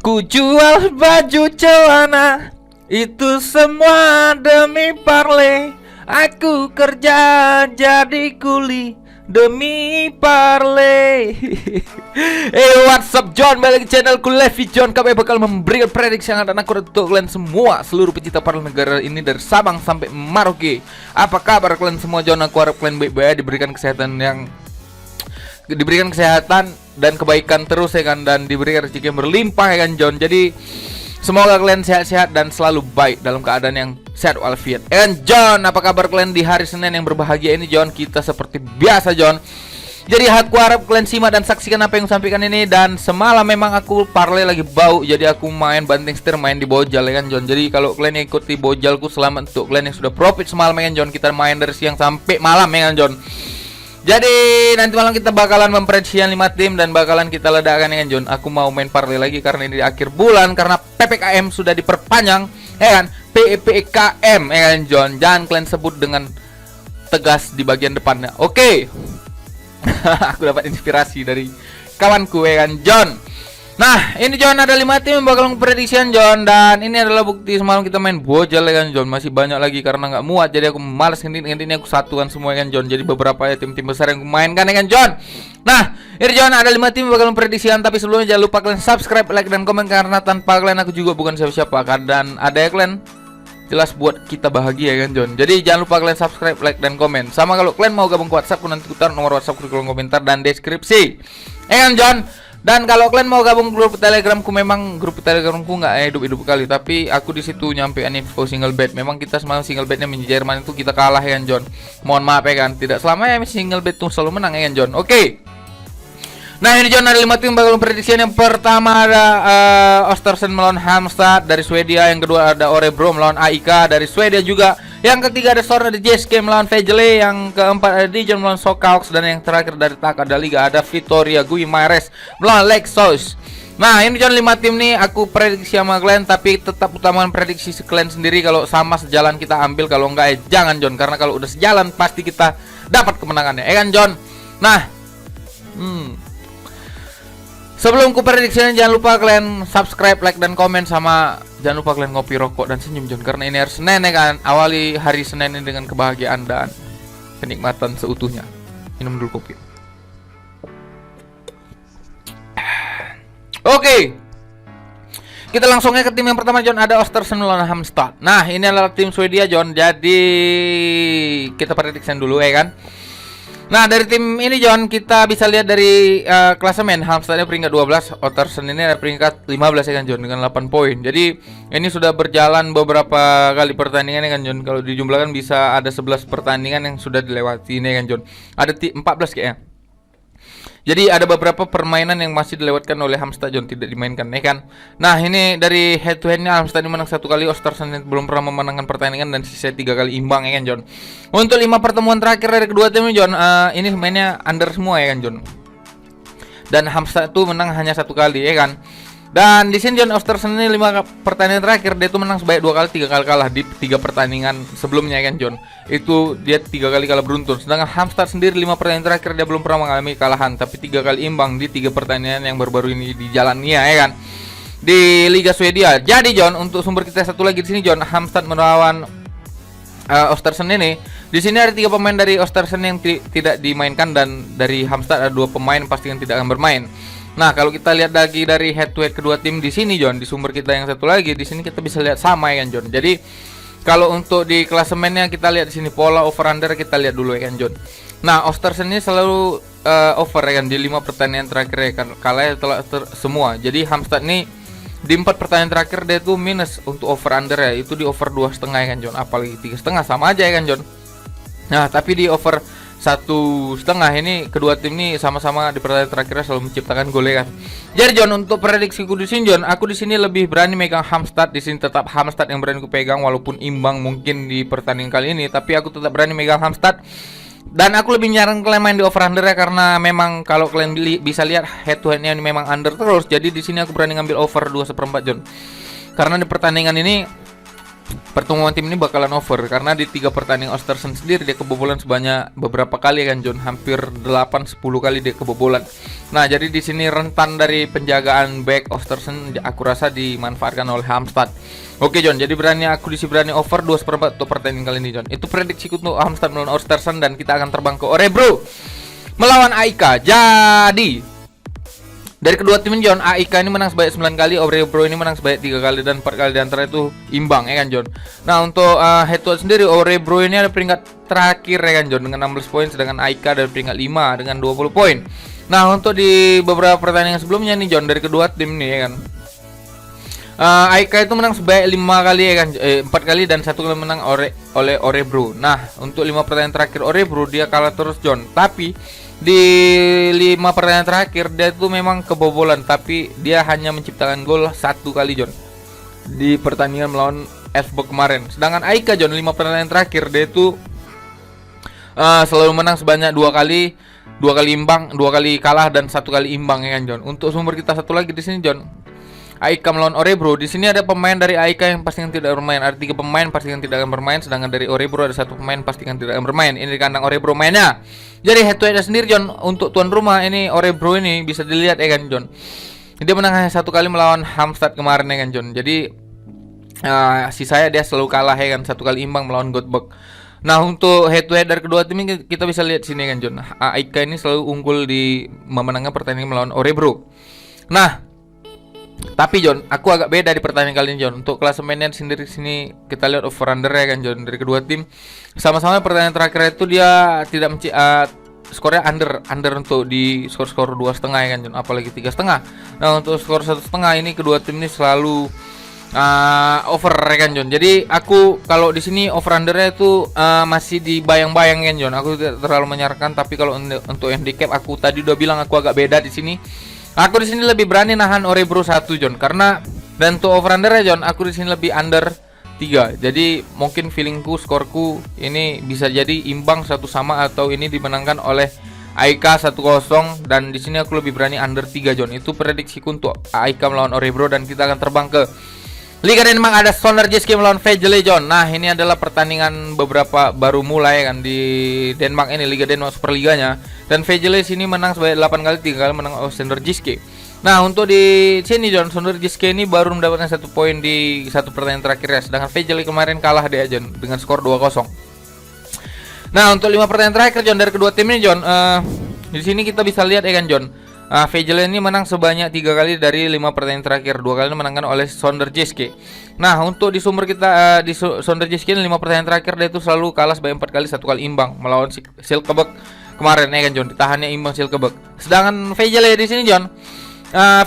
Ku jual baju celana, itu semua demi parle. Aku kerja jadi kuli demi parle. What's up John, balik ke channelku Levi John. Kami bakal memberikan prediksi yang akan akurat untuk kalian semua, seluruh pecinta parle negara ini dari Sabang sampai Merauke. Apa kabar kalian semua John? Aku harap kalian baik-baik, diberikan kesehatan dan kebaikan terus ya kan, dan diberikan rezeki yang berlimpah ya kan John. Jadi semoga kalian sehat-sehat dan selalu baik dalam keadaan yang sehat walafiat. And John, apa kabar kalian di hari Senin yang berbahagia ini John? Kita seperti biasa John. Jadi aku harap kalian simak dan saksikan apa yang sampaikan ini. Dan semalam memang aku parley lagi bau, jadi aku main banting setir, main di bojal ya kan John. Jadi kalau kalian ikuti bojalku, selamat untuk kalian yang sudah profit semalam ya kan John. Kita main dari siang sampai malam ya kan John. Jadi nanti malam kita bakalan memprediksikan 5 tim dan bakalan kita ledakan ya kan John. Aku mau main parley lagi karena ini di akhir bulan, karena PPKM sudah diperpanjang ya kan. PPKM ya kan John. Jangan kalian sebut dengan tegas di bagian depannya. Oke. Aku dapat inspirasi dari kawanku ya kan John. Nah ini John, ada 5 tim yang bakal memprediksikan John. Dan ini adalah bukti semalam kita main bojal ya kan John. Masih banyak lagi karena nggak muat, jadi aku malas ini aku satukan semua ya kan John. Jadi beberapa ya tim-tim besar yang aku mainkan ya kan John. Nah ini John, ada 5 tim yang bakal memprediksikan. Tapi sebelumnya jangan lupa kalian subscribe, like, dan komen, karena tanpa kalian aku juga bukan siapa-siapa kan. Dan ada ya kalian jelas buat kita bahagia ya kan John. Jadi jangan lupa kalian subscribe, like, dan komen. Sama kalau kalian mau gabung ke WhatsApp, nanti aku taruh nomor WhatsApp di kolom komentar dan deskripsi ya kan John. Dan kalau kalian mau gabung grup Telegramku, memang grup Telegramku nggak hidup-hidup kali, tapi aku di situ nyampein info single bed. Memang kita semalam single bednya menjadi Jerman itu kita kalah ya kan John. Mohon maaf ya kan, tidak selamanya single bed tuh selalu menang ya kan John. Oke. Nah ini John, ada 5 tim bakal memprediksikan. Yang pertama ada Östersund melawan Halmstad dari Swedia. Yang kedua ada Örebro melawan AIK dari Swedia juga. Yang ketiga ada Sorna di JSK melawan Vejle. Yang keempat ada Dijon melawan Sokauks. Dan yang terakhir dari Tak ada Liga ada Vitoria Guimares melawan Lexos. Nah ini John, 5 tim nih aku prediksi sama kalian, tapi tetap utamakan prediksi kalian sendiri. Kalau sama sejalan kita ambil, kalau enggak jangan John, karena kalau udah sejalan pasti kita dapat kemenangannya ya kan John. Nah sebelum ku prediksinya, jangan lupa kalian subscribe, like, dan komen. Sama jangan lupa kalian ngopi, rokok, dan senyum John, karena ini hari Senin ya kan. Awali hari Senin ini dengan kebahagiaan dan kenikmatan seutuhnya. Minum dulu kopi. Oke. Kita langsung ke tim yang pertama John, ada Östersund melawan Halmstad. Nah ini adalah tim Swedia John. Jadi kita prediksikan dulu ya kan. Nah dari tim ini John, kita bisa lihat dari klasemen. Halmstadnya peringkat 12, Östersund ini ada peringkat 15 ya kan John, dengan 8 poin. Jadi ini sudah berjalan beberapa kali pertandingan ya kan John. Kalau dijumlahkan bisa ada 11 pertandingan yang sudah dilewati ini ya kan John. Ada 14 kayaknya. Jadi ada beberapa permainan yang masih dilewatkan oleh Halmstad John, tidak dimainkan ya kan. Nah ini dari head to headnya, Halmstad menang 1 kali, Östersund belum pernah memenangkan pertandingan dan sisa 3 kali imbang ya kan John. Untuk 5 pertemuan terakhir dari kedua tim John, ini mainnya under semua ya kan John. Dan Halmstad itu menang hanya 1 kali ya kan. Dan di sini John, Östersund ini 5 pertandingan terakhir dia itu menang sebanyak 2 kali, 3 kali kalah di 3 pertandingan sebelumnya ya kan John. Itu dia 3 kali kalah beruntun. Sedangkan Halmstad sendiri 5 pertandingan terakhir dia belum pernah mengalami kalahan, tapi 3 kali imbang di 3 pertandingan yang baru-baru ini di jalannya ya kan, di Liga Swedia. Jadi John, untuk sumber kita satu lagi di sini John, Halmstad melawan Östersund ini. Di sini ada 3 pemain dari Östersund yang tidak dimainkan, dan dari Halmstad ada 2 pemain pasti yang tidak akan bermain. Nah, kalau kita lihat lagi dari head to head kedua tim di sini John, di sumber kita yang satu lagi di sini kita bisa lihat sama ya kan John. Jadi kalau untuk di klasemennya kita lihat di sini pola over under kita lihat dulu ya kan John. Nah, Östersund ini selalu over ya kan di 5 pertandingan terakhir ya kan, kalahnya telah semua. Jadi Halmstad ini di 4 pertandingan terakhir dia tuh minus untuk over under ya, itu di over 2,5 ya kan John, apalagi 3,5 sama aja ya kan John. Nah, tapi di over 1,5 ini kedua tim ini sama-sama di pertandingan terakhirnya selalu menciptakan gol ya kan. Jadi John, untuk prediksiku di sini John, aku di sini lebih berani megang Halmstad. Di sini tetap Halmstad yang berani ku pegang, walaupun imbang mungkin di pertandingan kali ini, tapi aku tetap berani megang Halmstad. Dan aku lebih nyaran kalian main di over under ya, karena memang kalau kalian bisa lihat head to headnya ini memang under terus. Jadi di sini aku berani ngambil over 2/4 John. Karena di pertandingan ini pertemuan tim ini bakalan over karena di 3 pertandingan Osterson sendiri dia kebobolan sebanyak beberapa kali kan John, hampir 8-10 kali dia kebobolan. Nah, jadi di sini rentan dari penjagaan back Osterson aku rasa dimanfaatkan oleh Halmstad. Oke John, jadi aku berani over 2/4 untuk pertandingan kali ini John. Itu prediksiku untuk Halmstad melawan Osterson dan kita akan terbang ke Örebro melawan AIK. Jadi dari kedua tim ini John, AIK ini menang sebanyak 9 kali, Örebro ini menang sebanyak 3 kali dan 4 kali di antara itu imbang ya kan John. Nah, untuk head to head sendiri Örebro ini ada peringkat terakhir ya kan John dengan 16 poin, sedangkan AIK ada peringkat 5 dengan 20 poin. Nah, untuk di beberapa pertandingan sebelumnya nih John dari kedua tim nih ya kan. AIK itu menang sebanyak 5 kali ya kan, 4 kali dan 1 kali menang oleh Örebro. Nah, untuk 5 pertandingan terakhir Örebro dia kalah terus John. Tapi di 5 pertandingan terakhir dia itu memang kebobolan, tapi dia hanya menciptakan gol 1 kali John di pertandingan melawan Elfsborg kemarin. Sedangkan AIK John 5 pertandingan terakhir dia itu selalu menang sebanyak 2 kali, 2 kali imbang, 2 kali kalah dan 1 kali imbang ya kan John. Untuk sumber kita satu lagi di sini John, AIK melawan Örebro. Di sini ada pemain dari AIK yang pastikan tidak bermain. Ada 3 pemain pastikan tidak akan bermain, sedangkan dari Örebro ada 1 pemain pastikan tidak akan bermain. Ini di kandang Örebro mainnya. Jadi head to head sendiri John untuk tuan rumah ini Örebro ini bisa dilihat ya kan John. Dia menang hanya 1 kali melawan Halmstad kemarin ya kan John. Jadi sisanya dia selalu kalah ya kan, 1 kali imbang melawan Göteborg. Nah, untuk head to head dari kedua tim ini kita bisa lihat sini kan John. AIK ini selalu unggul di memenangkan pertandingan melawan Örebro. Nah, tapi John, aku agak beda di pertandingan kali ini John. Untuk klasemennya sendiri sini kita lihat over under ya kan John dari kedua tim. Sama-sama pertandingan terakhir itu dia tidak skornya under untuk di skor 2,5 ya kan John, apalagi 3,5. Nah, untuk skor 1,5 ini kedua tim ini selalu over ya kan John. Jadi aku kalau di sini over undernya itu masih di bayang-bayang kan John. Aku tidak terlalu menyarankan, tapi kalau untuk handicap aku tadi udah bilang aku agak beda di sini. Aku di sini lebih berani nahan Örebro 1 John, karena dan untuk over under ya John, aku di sini lebih under 3. Jadi mungkin feelingku skorku ini bisa jadi imbang 1-1 atau ini dimenangkan oleh AIK 1-0 dan di sini aku lebih berani under 3 John. Itu prediksiku untuk AIK melawan Örebro dan kita akan terbang ke Liga Denmark. Ada Sønderjyske melawan Vejle John. Nah, ini adalah pertandingan beberapa baru mulai kan di Denmark ini, Liga Denmark Superliganya. Dan Vejle sini menang sebanyak 8 kali, 3 kali menang oleh Sønderjyske. Nah, untuk di sini John, Sønderjyske ini baru mendapatkan 1 poin di 1 pertandingan terakhir ya. Sedangkan Vejle kemarin kalah dia John dengan skor 2-0. Nah, untuk 5 pertandingan terakhir John dari kedua tim ini John, di sini kita bisa lihat ya kan John. Vejle ini menang sebanyak 3 kali dari 5 pertandingan terakhir, 2 kali menangkan oleh Sønderjyske. Nah, untuk di sumber kita di Sønderjyske 5 pertandingan terakhir dia itu selalu kalah sebanyak 4 kali, 1 kali imbang melawan Silkeborg kemarin ya kan John, ditahannya imbang Silkeborg. Sedangkan Vejle di sini John,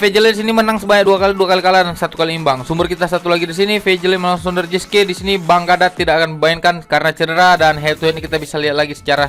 Vejle di sini menang sebanyak 2 kali kalah dan 1 kali imbang. Sumber kita satu lagi di sini Vejle melawan Sønderjyske. Di sini Bang Kadat tidak akan membayangkan karena cedera dan head to head ini kita bisa lihat lagi secara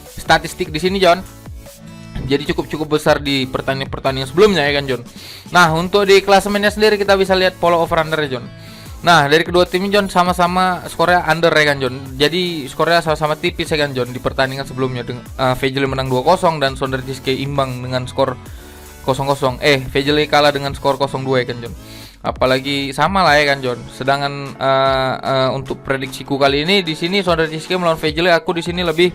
statistik di sini John. Jadi cukup besar di pertandingan sebelumnya ya kan John. Nah, untuk di klasemennya sendiri kita bisa lihat pola over under ya John. Nah, dari kedua tim John sama-sama skornya under ya kan John. Jadi skornya sama-sama tipis ya kan John di pertandingan sebelumnya. Vejle menang 2-0 dan Sønderjyske imbang dengan skor 0-0. Vejle kalah dengan skor 0-2 ya kan John. Apalagi sama lah ya kan John. Sedangkan untuk prediksiku kali ini di sini Sønderjyske melawan Vejle, aku di sini lebih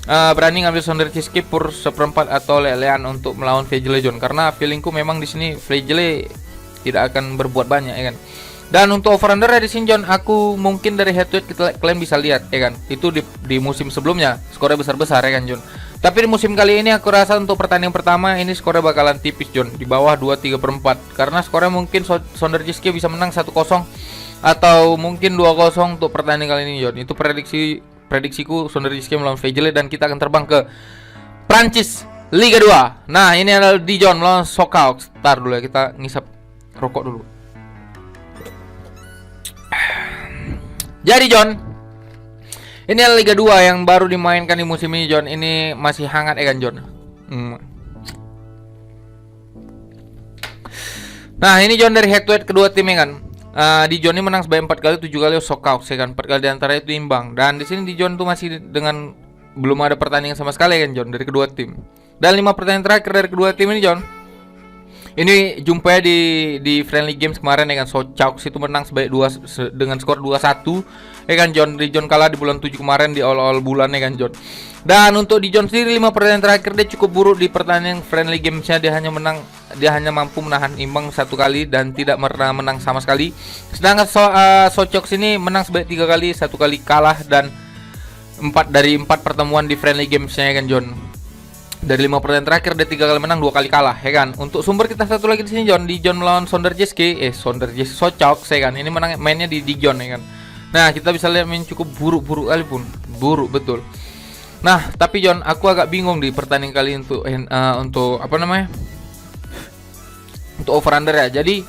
berani ngambil Sønderjyske per 1/4 atau lelean untuk melawan Vejle John, karena feelingku memang di sini Vejle tidak akan berbuat banyak ya kan. Dan untuk over under di sini John, aku mungkin dari head to head kalian bisa lihat ya kan. Itu di musim sebelumnya skornya besar-besar ya kan John. Tapi di musim kali ini aku rasa untuk pertandingan pertama ini skornya bakalan tipis John, di bawah 2-3/4. Karena skornya mungkin Sønderjyske bisa menang 1-0 atau mungkin 2-0 untuk pertandingan kali ini John. Itu prediksiku Sønderjyske melawan Vejle dan kita akan terbang ke Prancis Liga 2. Nah, ini adalah Dijon melawan Sokau. Ntar dulu ya, kita ngisap rokok dulu. Jadi John, ini adalah Liga 2 yang baru dimainkan di musim ini John. Ini masih hangat ya kan John. Nah, ini John dari head to head kedua tim ya kan. Dijon ini menang sebanyak 4 kali, 7 kali Sokau ya kan. 4 kali diantara itu imbang. Dan di sini Dijon tuh masih dengan belum ada pertandingan sama sekali kan John dari kedua tim. Dan 5 pertandingan terakhir dari kedua tim ini John, Ini jumpa di friendly games kemarin ya kan. Sochaux itu menang sebaik dengan skor 2-1 ya kan John. Di John kalah di bulan 7 kemarin di awal-awal bulan ya kan John. Dan untuk di John sendiri 5 pertandingan terakhir dia cukup buruk di pertandingan friendly gamesnya. Dia hanya mampu menahan imbang 1 kali dan tidak pernah menang sama sekali. Sedangkan Sochaux ini menang sebaik 3 kali, 1 kali kalah, dan 4 dari 4 pertemuan di friendly gamesnya ya kan John. Dari 5 pertandingan terakhir dia 3 kali menang, 2 kali kalah ya kan. Untuk sumber kita satu lagi di sini John, di John melawan Sochaux ya kan. Ini mainnya di John ya kan. Nah, kita bisa lihat main cukup buruk kali pun. Buruk betul. Nah, tapi John, aku agak bingung di pertandingan kali untuk apa namanya? Untuk over under ya. Jadi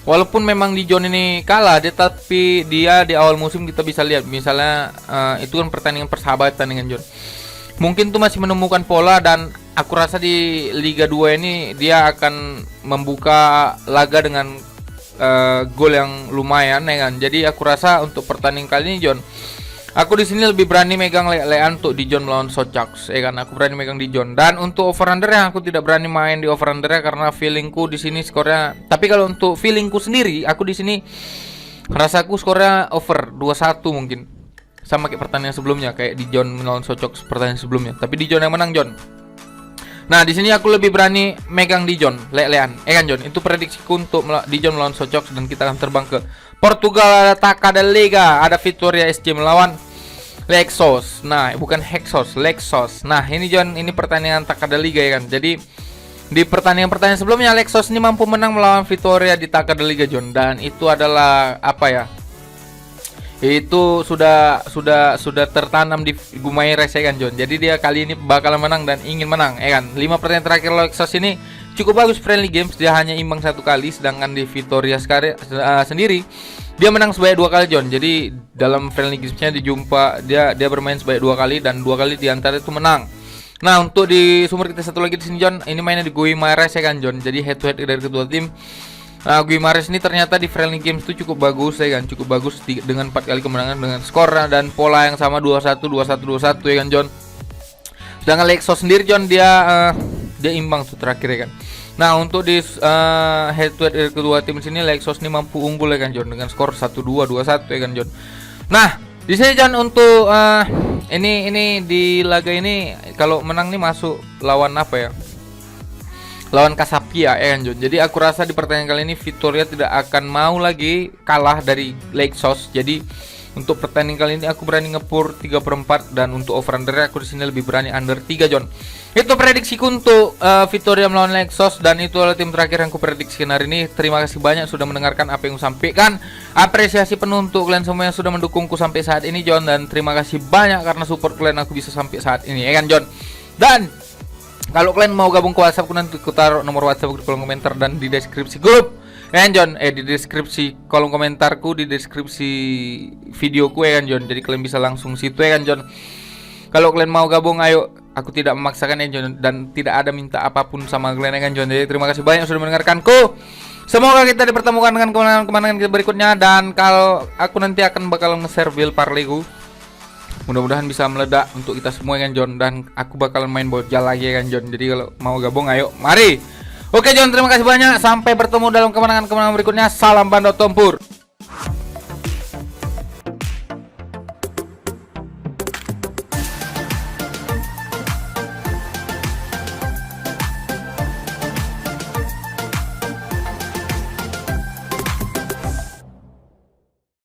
walaupun memang di John ini kalah, tapi dia di awal musim kita bisa lihat misalnya itu kan pertandingan persahabatan dengan John. Mungkin tuh masih menemukan pola, dan aku rasa di Liga 2 ini dia akan membuka laga dengan gol yang lumayan ya kan. Jadi aku rasa untuk pertandingan kali ini John, aku di sini lebih berani megang lean untuk di John melawan Sochaux ya kan. Aku berani megang di John. Dan untuk over under yang aku tidak berani main di over under karena feelingku di sini skornya. Tapi kalau untuk feelingku sendiri, aku di sini rasaku skornya over 2-1 mungkin. Sama kayak pertandingan sebelumnya, kayak di John melawan Sochaux pertandingan sebelumnya. Tapi di John yang menang John. Nah, di sini aku lebih berani megang di John, lean. Kan John, itu prediksiku untuk di John melawan Sochaux, dan kita akan terbang ke Portugal. Ada Taca da Liga, ada Vitória SC melawan Lexos. Nah, bukan Hexos, Lexos. Nah, ini John, ini pertandingan Taca da Liga ya kan. Jadi di pertandingan sebelumnya Lexos ini mampu menang melawan Vitória di Taca da Liga John, dan itu adalah apa ya? Itu sudah tertanam di Guimarães ya kan John. Jadi dia kali ini bakalan menang dan ingin menang ya kan. 5 pertandingan terakhir Lexos ini cukup bagus friendly games, dia hanya imbang 1 kali, sedangkan di Vitória sendiri dia menang sebanyak 2 kali John. Jadi dalam friendly gamesnya dia bermain sebanyak 2 kali, dan 2 kali diantara itu menang. Nah, untuk di sumber kita satu lagi di sini John, ini mainnya di Guimarães ya kan John. Jadi head to head dari kedua tim. Nah, Guimarães ini ternyata di friendly games itu cukup bagus ya kan, cukup bagus dengan 4 kali kemenangan dengan skor dan pola yang sama 2-1 ya kan John. Sedangkan Lexos sendiri John, dia imbang tuh terakhir ya kan. Nah, untuk di head to head dari kedua tim sini Lexos ini mampu unggul ya kan John dengan skor 1-2, 2-1 ya kan John. Nah, di sini John untuk ini di laga ini kalau menang nih masuk lawan apa ya? Lawan Casapia ya kan John. Jadi aku rasa di pertandingan kali ini Vitória tidak akan mau lagi kalah dari Lexos. Jadi untuk pertandingan kali ini aku berani ngepur 3/4, dan untuk over under aku di sini lebih berani under 3 John. Itu prediksiku untuk Vitória melawan Lexos, dan itu adalah tim terakhir yang aku prediksikan hari ini. Terima kasih banyak sudah mendengarkan apa yang aku sampaikan. Apresiasi penuh untuk kalian semua yang sudah mendukungku sampai saat ini John, dan terima kasih banyak karena support kalian aku bisa sampai saat ini ya kan John. Dan kalau kalian mau gabung ke WhatsApp, nanti aku taruh nomor WhatsApp di kolom komentar dan di deskripsi grup ya kan John. Di deskripsi kolom komentarku, di deskripsi videoku ya kan John. Jadi kalian bisa langsung situ ya kan John. Kalau kalian mau gabung, ayo. Aku tidak memaksakan ya John, dan tidak ada minta apapun sama kalian ya kan John. Jadi terima kasih banyak sudah mendengarkanku. Semoga kita dipertemukan dengan kemenangan-kemenangan kita berikutnya. Dan kalau aku nanti akan bakal nge-share build parlayku, mudah-mudahan bisa meledak untuk kita semua kan John. Dan aku bakalan main bojal lagi kan John. Jadi kalau mau gabung ayo, mari. Oke John, terima kasih banyak. Sampai bertemu dalam kemenangan-kemenangan berikutnya. Salam Bandot Tempur.